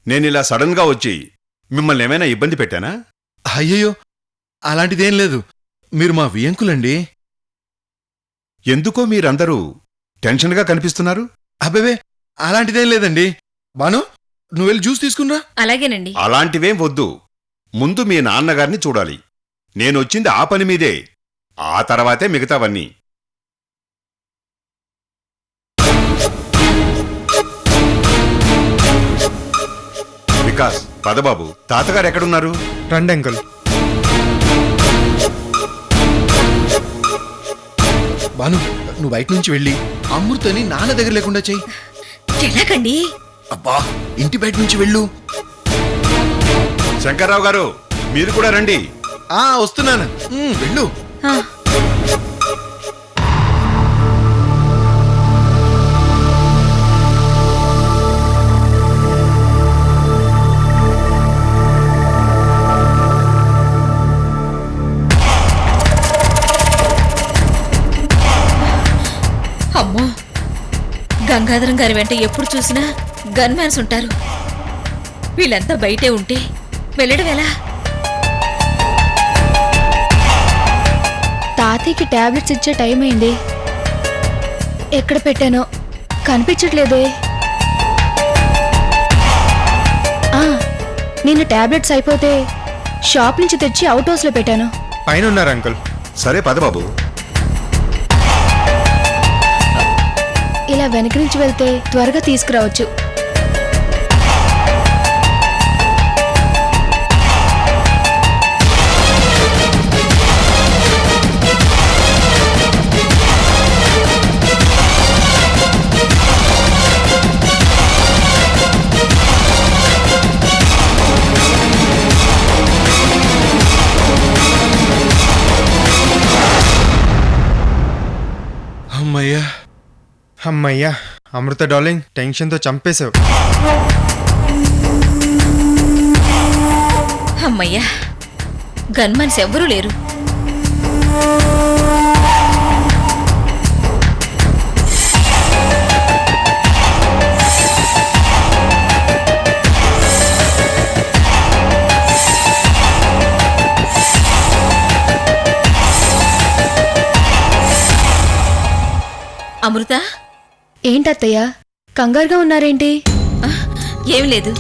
నేనిలా సడన్గా వచ్చి మిమ్మల్ని ఏమైనా ఇబ్బంది పెట్టానా? అయ్యయ్యో, అలాంటిదేం లేదు. మీరు మా వియంకులండి. ఎందుకో మీరందరూ టెన్షన్గా కనిపిస్తున్నారు. అబ్బేవే, అలాంటిదేం లేదండి. బాను, నువ్వెళ్ళి జ్యూస్ తీసుకున్నా. అలాగేనండి. అలాంటివేం వద్దు. ముందు మీ నాన్నగారిని చూడాలి. నేనొచ్చింది ఆ పని మీదే. ఆ తర్వాతే మిగతావన్నీ. వికాస్, పదబాబు, తాతగారు ఎక్కడున్నారు? రండి అంకుల్. బాను, నువ్వు బయట నుంచి వెళ్ళి అమృతని నాన్న దగ్గర లేకుండా చెయ్యి. ఎలాగండి? అబ్బా, ఇంటి బయట నుంచి వెళ్ళు. శంకర్రావు గారు, మీరు కూడా రండి. వస్తున్నాను. వెళ్ళు. ఆ, అమ్మో, గంగాధరం గారి వెంట ఎప్పుడు చూసినా గన్మ్యాన్స్ ఉంటారు. వీళ్ళంతా బయటే ఉంటే వెళ్ళడం ఎలా? తాతయ్యకి టాబ్లెట్స్ ఇచ్చే టైం అయింది. ఎక్కడ పెట్టానో కనిపించట్లేదే. నేను టాబ్లెట్స్ అయిపోతే షాప్ నుంచి తెచ్చి అవుట్ హౌస్ లో పెట్టాను. పైన ఉన్నారు అంకుల్. సరే పదబాబు. ఇలా వెనక నుంచి వెళ్తే త్వరగా తీసుకురావచ్చు. అమ్మయ్యా. అమ్మయ్యా, అమృత డార్లింగ్, టెన్షన్తో చంపేశావు. అమ్మయ్యా, గన్మన్స్ ఎవ్వరూ లేరు. అమృత, ఏంటత్తయ్య కంగారుగా ఉన్నారేంటి? ఏం లేదు.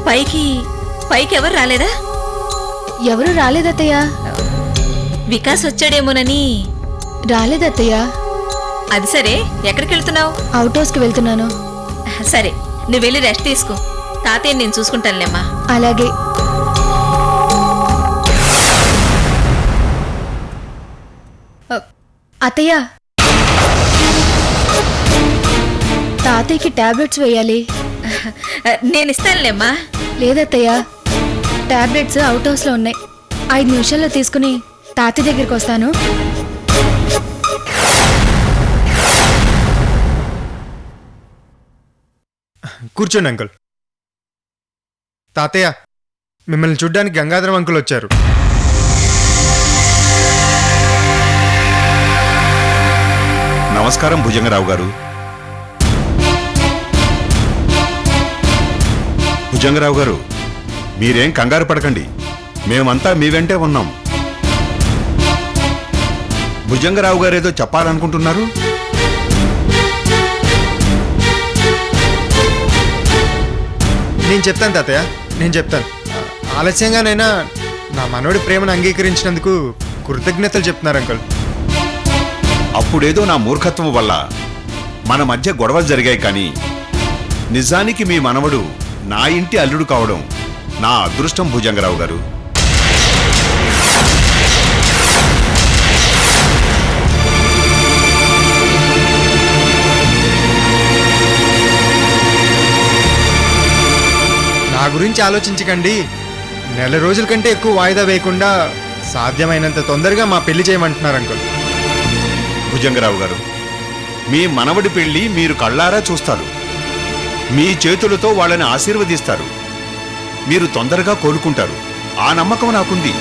పైకి ఎవరు రాలేదా? ఎవరు రాలేదత్తయ్య. వికాస్ వచ్చాడేమోనని. రాలేదత్తయ్య. అది సరే, ఎక్కడికి వెళ్తున్నావు? అవుట్ హౌస్ కి వెళ్తున్నాను. సరే, నువ్వు వెళ్ళి రెస్ట్ తీసుకో. తాతయ్య నేను చూసుకుంటానులేమ్మా. అలాగే. అత్తయ్య, తాతయ్యకి టాబ్లెట్స్ వేయాలి. నేను ఇస్తానులేమ్మా. లేదత్తయ్య, టాబ్లెట్స్ అవుట్ హౌస్ లో ఉన్నాయి. 5 నిమిషాల్లో తీసుకుని తాతయ్య దగ్గరికి వస్తాను. కూర్చోండి అంకుల్. తాతయ్య, మిమ్మల్ని చూడ్డానికి గంగాధరం అంకుల్ వచ్చారు. నమస్కారం భుజంగరావు గారు. భుజంగరావు గారు, మీరేం కంగారు పడకండి. మేమంతా మీ వెంటే ఉన్నాం. భుజంగరావు గారేదో చెప్పాలనుకుంటున్నారు. నేను చెప్తాను తాతయ్య, నేను చెప్తాను. ఆలస్యంగానైనా నా మనోడి ప్రేమను అంగీకరించినందుకు కృతజ్ఞతలు చెప్తున్నారు అంకుల్. అప్పుడేదో నా మూర్ఖత్వం వల్ల మన మధ్య గొడవలు జరిగాయి, కానీ నిజానికి మీ మనవడు నా ఇంటి అల్లుడు కావడం నా అదృష్టం భుజంగరావు గారు. నా గురించి ఆలోచించకండి. నెల రోజుల కంటే ఎక్కువ వాయిదా వేయకుండా సాధ్యమైనంత తొందరగా మా పెళ్లి చేయమంటున్నారు అంకుల్. భుజంగరావు గారు, మీ మనవడి పెళ్లి మీరు కళ్ళారా చూస్తారు. మీ చేతులతో వాళ్ళని ఆశీర్వదిస్తారు. మీరు తొందరగా కోలుకుంటారు. ఆ నమ్మకం నాకుంది.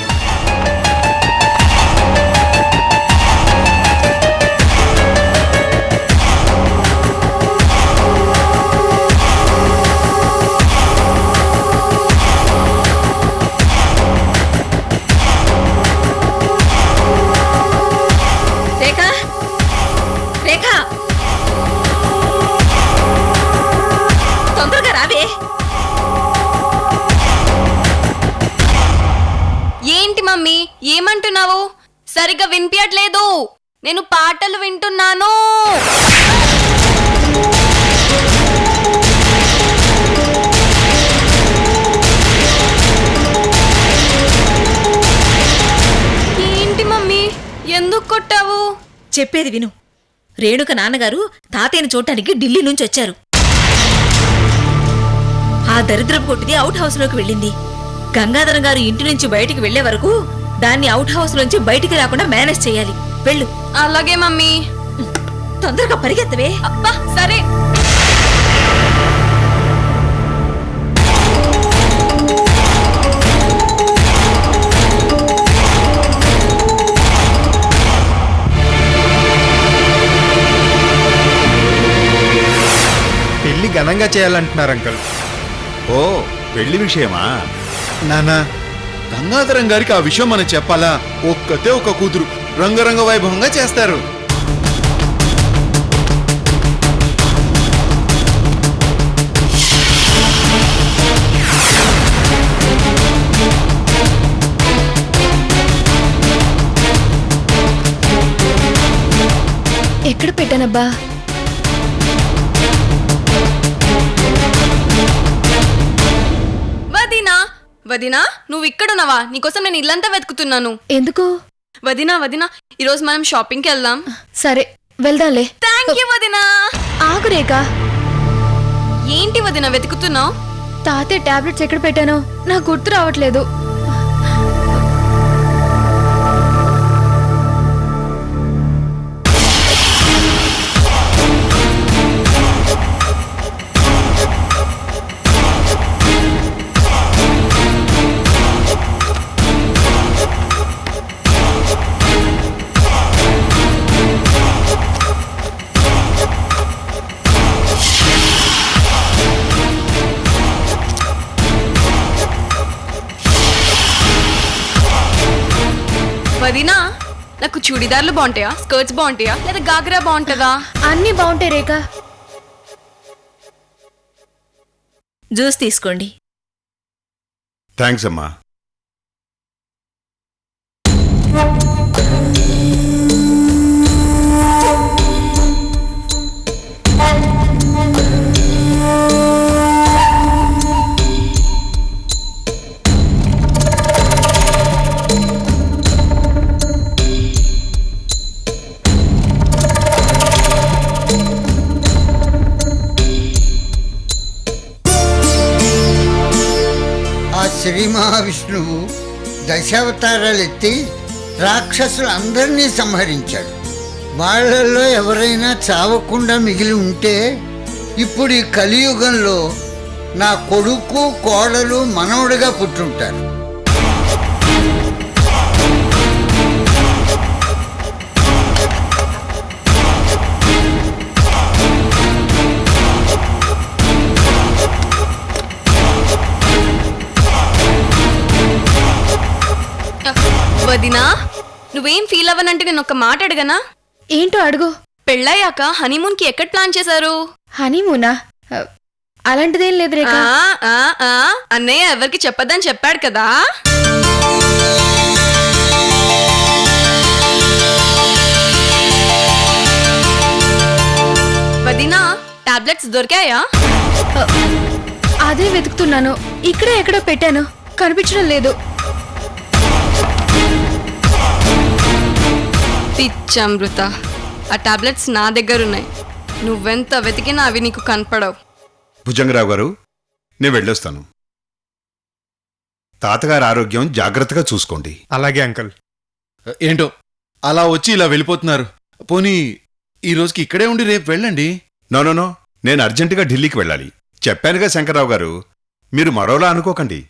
రావే. ఏంటి మమ్మీ ఏమంటున్నావు? సరిగ్గా వినిపించట్లేదు. నేను పాటలు వింటున్నాను. ఏంటి మమ్మీ ఎందుకు కొట్టావు? చెప్పేది విను. రేణుక నాన్నగారు తాతయ్యను చూడటానికి ఢిల్లీ నుంచి వచ్చారు. ఆ దరిద్రపు కొట్టిది అవుట్ హౌస్ లోకి వెళ్ళింది. గంగాధరం గారు ఇంటి నుంచి బయటికి వెళ్లే వరకు దాన్ని అవుట్ హౌస్ నుంచి బయటికి రాకుండా మేనేజ్ చేయాలి. వెళ్ళు. అలాగే మమ్మీ. తొందరగా పరిగెత్తవే. అబ్బా సరే. పెళ్లి ఘనంగా చేయాలంటున్నారు అంకుల్. ఓ పెళ్లి విషయమా? నానా, గంగాధరం గారికి ఆ విషయం మనం చెప్పాలా? ఒక్కతే ఒక కూతురు, రంగరంగ వైభవంగా చేస్తారు. ఎక్కడ పెట్టానబ్బా? వదినా వదినా నువ్వు ఇక్కడున్నావా? నీకోసం నేను ఇల్లంతా వెతుకుతున్నాను. ఎందుకు? వదినా వదినా ఈరోజు మనం షాపింగ్కి వెళ్దాం. సరే వెళ్దాంలే. థ్యాంక్ యూ వదినా. ఆగు రేఖ. ఏంటి వదినా వెతుకుతున్నావు? తాతయ్య టాబ్లెట్స్ ఎక్కడ పెట్టానో నాకు గుర్తు రావట్లేదు. వదినా నాకు చూడిదార్లు బాగుంటాయా, స్కర్ట్స్ బాగుంటాయా, లేదా గాగ్రా బాగుంటుందా? అన్నీ బాగుంటాయి రేఖ. జ్యూస్ తీసుకోండి. థ్యాంక్స్ అమ్మా. శ్రీ మహావిష్ణువు దశావతారాలు ఎత్తి రాక్షసులందరినీ సంహరించాడు. వాళ్ళల్లో ఎవరైనా చావకుండా మిగిలి ఉంటే ఇప్పుడు ఈ కలియుగంలో నా కొడుకు కోడలు మనవడుగా పుట్టుంటారు. వదినా నువ్వేం ఫీల్ అవ్వనంటే నేను ఒక మాట అడగనా? ఏంటో అడుగు. పెళ్ళయ్యాక హనీమూన్ కి ఎక్కడ ప్లాన్ చేశారు? హనీమూనా? అలాంటిదేం లేదు రేఖ. అన్నయ్య ఎవరికి చెప్పదని చెప్పాడు కదా. వదినా టాబ్లెట్స్ దొరికాయా? అదే వెతుకుతున్నాను. ఇక్కడే ఎక్కడో పెట్టాను, కనిపించడం లేదు. పిచ్చమృత, ఆ టాబ్లెట్స్ నా దగ్గర ఉన్నాయి. నువ్వెంత వెతికినా అవి నీకు కనపడవు. భుజంగరావు గారు, నేను వెళ్ళొస్తాను. తాతగారి ఆరోగ్యం జాగ్రత్తగా చూసుకోండి. అలాగే అంకుల్. ఏంటో అలా వచ్చి ఇలా వెళ్ళిపోతున్నారు. పోనీ ఈ రోజుకి ఇక్కడే ఉండి రేపు వెళ్ళండి. నో, నేను అర్జెంటుగా ఢిల్లీకి వెళ్ళాలి. చెప్పానుగా శంకర్రావు గారు, మీరు మరోలా అనుకోకండి.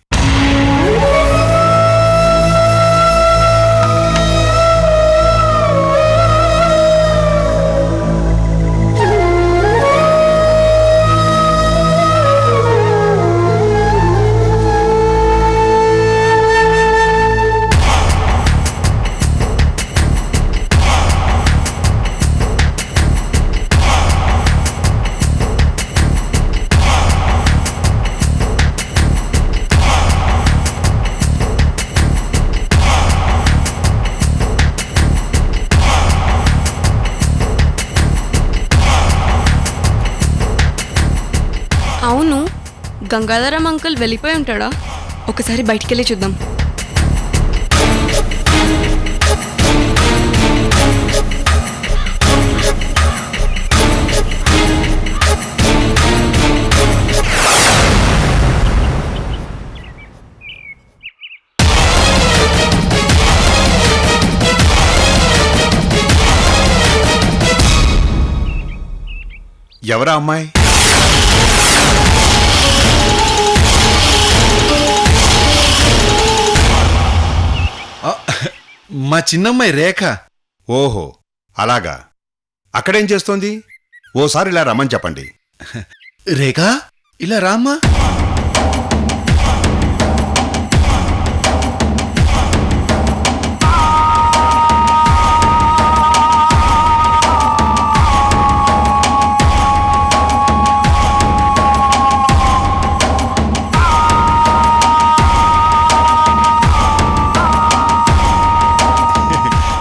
గంగాధరం అంకుల్ వెళ్ళిపోయి ఉంటాడా? ఒకసారి బయటికి వెళ్ళి చూద్దాం. ఎవరా అమ్మాయి? మా చిన్నమ్మాయి రేఖ. ఓహో, అలాగా. అక్కడేం చేస్తోంది? ఓసారి ఇలా రమ్మని చెప్పండి. రేఖ, ఇలా రామ్మా.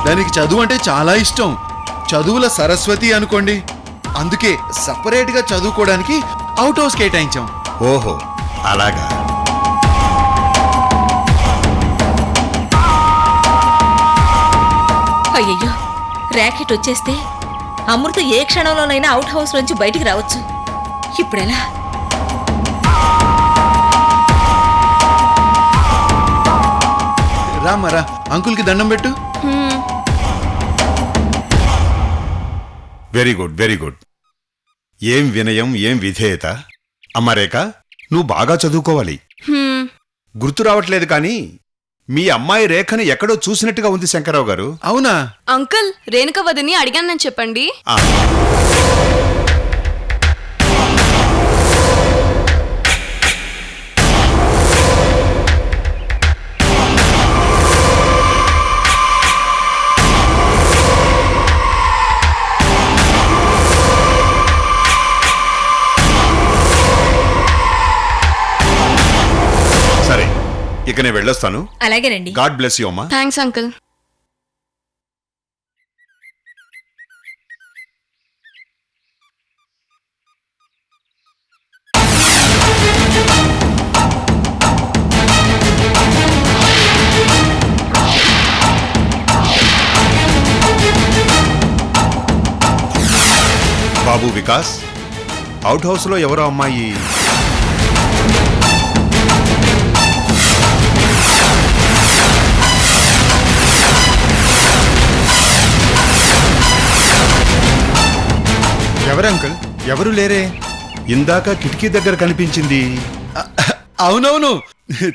దానికి చదువు అంటే చాలా ఇష్టం. చదువుల సరస్వతి అనుకోండి. అందుకే సపరేట్గా చదువుకోవడానికి అవుట్ హౌస్ కేటాయించాం. ఓహో, అలాగా. అయ్యయ్యో, ర్యాకెట్ వచ్చేస్తే అమృత ఏ క్షణంలోనైనా అవుట్ హౌస్ నుంచి బయటికి రావచ్చు. ఇప్పుడెలా? రామ్మరా, అంకుల్కి దండం పెట్టు. Very good, very good. ఏం వినయం, ఏం విధేయత. అమ్మా రేఖ, నువ్వు బాగా చదువుకోవాలి. గుర్తు రావట్లేదు కానీ మీ అమ్మాయి రేఖని ఎక్కడో చూసినట్టుగా ఉంది శంకర్రావు గారు. అవునా? అంకుల్, రేణుక వదిని అడిగానని చెప్పండి. ఆ, సరే, ఇక నేను వెళ్ళొస్తాను. అలాగేనండి. గాడ్ బ్లెస్ యూ అమ్మా. Thanks uncle. బాబు వికాస్, అవుట్ హౌస్లో ఎవరో అమ్మాయి. ఎవరు అంకుల్? ఎవరు లేరే. ఇందాక కిటికీ దగ్గర కనిపించింది. అవునవును,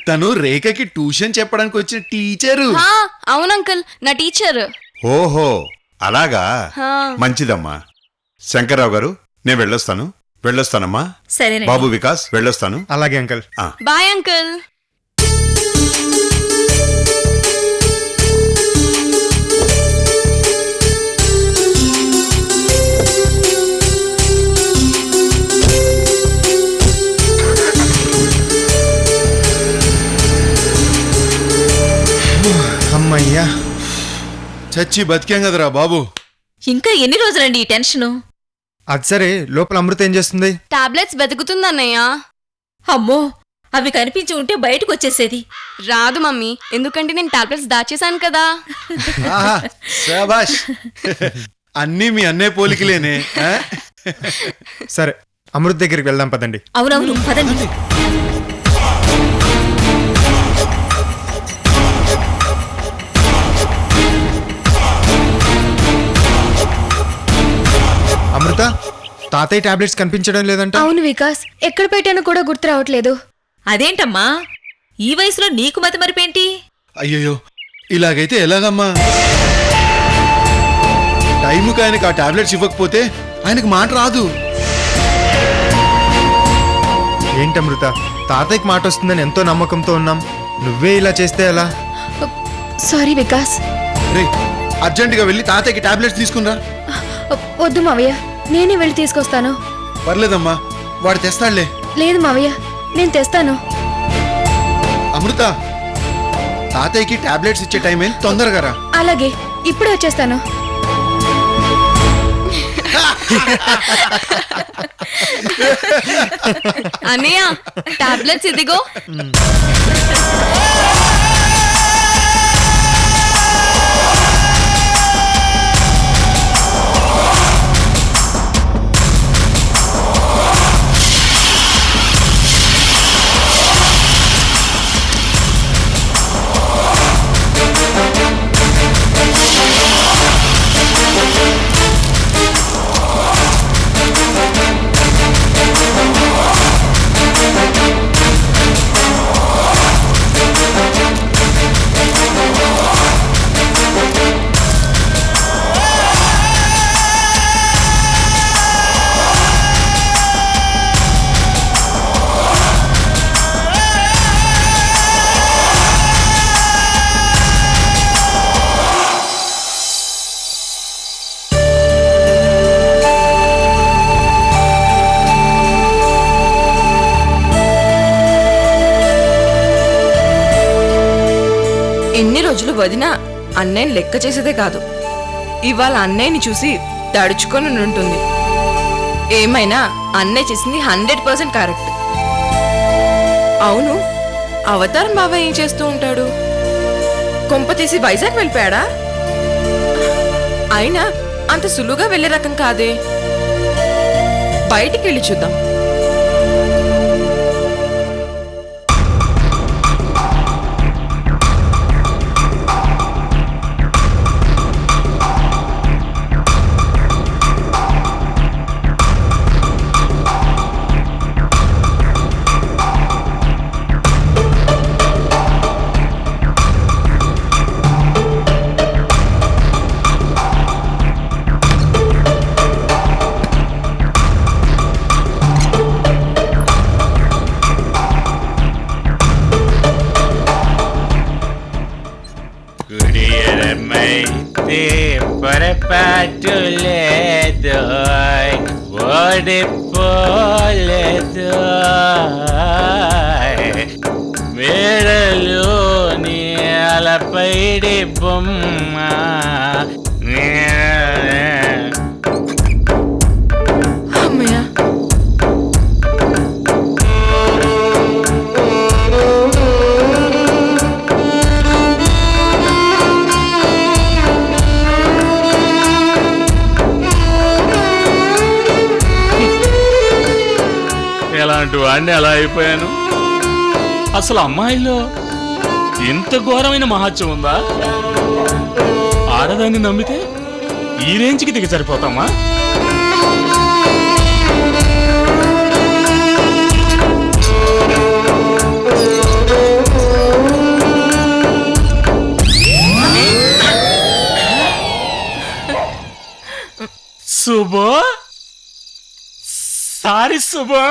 తను రేఖకి ట్యూషన్ చెప్పడానికి వచ్చిన టీచరు. అవును అంకుల్, నా టీచర్. ఓహో, అలాగా. హా. మంచిదమ్మా. శంకర్రావు గారు, నేను వెళ్ళొస్తానమ్మా. సరేనండి. బాబు వికాస్, వెళ్ళొస్తాను. అలాగే అంకుల్. ఆ, బాయ్ అంకుల్. అమ్మయ్యా, చచ్చి బతికాం కదరా బాబు. ఇంకా ఎన్ని రోజులండి ఈ టెన్షను? అది సరే, లోపల అమృత ఏం చేస్తుంది? టాబ్లెట్స్ వెతుకుతుందన్నయ్య. అమ్మో, అవి కనిపించి ఉంటే బయటకు వచ్చేసేది. రాదు మమ్మీ, ఎందుకంటే నేను టాబ్లెట్స్ దాచేశాను కదా. ఆహా, శాబాష్. అన్నీ మీ అన్నయ్య పోలికలేనే. ఆ? సరే, అమృత దగ్గరికి వెళ్దాం పదండి. అవునవును, పదండి. అమృత, తాతయ్య టాబ్లెట్స్ కనిపించడం లేదంట. అవును వికాస్, ఎక్కడ పెట్టానో కూడా గుర్తు రావట్లేదు. అదేంటమ్మా, ఈ వయసులో నీకు మతి మరిపేంటి? అయ్యయ్యో, ఇలాగైతే ఎలాగమ్మా? టైముకి ఆయనకు ఆ టాబ్లెట్స్ ఇవ్వకపోతే ఆయనకు మాట రాదు. ఏంటమృత, తాతయ్యకి మాట వస్తుందని ఎంతో నమ్మకంతో ఉన్నాం. నువ్వే ఇలా చేస్తే ఎలా? సారీ వికాస్. రే, అర్జెంటుగా వెళ్ళి తాతయ్యకి టాబ్లెట్స్ తీసుకునిరా. వద్దు మావయ్య, నేనే వెళ్ళి తీసుకొస్తాను. పర్లేదమ్మా, వాడు తెస్తాడులే. లేదు మావయ్య, నేను తెస్తాను. అమృత, తాతయ్యకి టాబ్లెట్స్ ఇచ్చే టైం ఏంటి? తొందరగా రా. అలాగే, ఇప్పుడే వచ్చేస్తాను. అన్నయ్య టాబ్లెట్స్ ఇదిగో. ఎన్ని రోజులు వదినా అన్నయ్యని లెక్క చేసేదే కాదు, ఇవాళ అన్నయ్యని చూసి తడుచుకొని ఉంటుంది. ఏమైనా అన్నయ్య చేసింది 100% కరెక్ట్. అవును, అవతారం బాబా ఏం చేస్తూ ఉంటాడు? కొంప తీసి వైజాగ్ వెళ్ళిపోయాడా? అయినా అంత సులువుగా వెళ్ళే రకం కాదే. బయటికి వెళ్ళి చూద్దాం. కుడియరమైతే పొరపాటు లేదు, ఓడిపోలేదు. మేడలోని అలపైడి బొమ్మ అమ్మయ్య, ఎలాంటి వాడిని అలా అయిపోయాను. అసలు అమ్మాయిలో ఇంత ఘోరమైన మహత్యం ఉందా? ఆడదాన్ని నమ్మితే ఈ రేంజ్కి దిగ సరిపోతామా? శుభో, సారీ శుభో.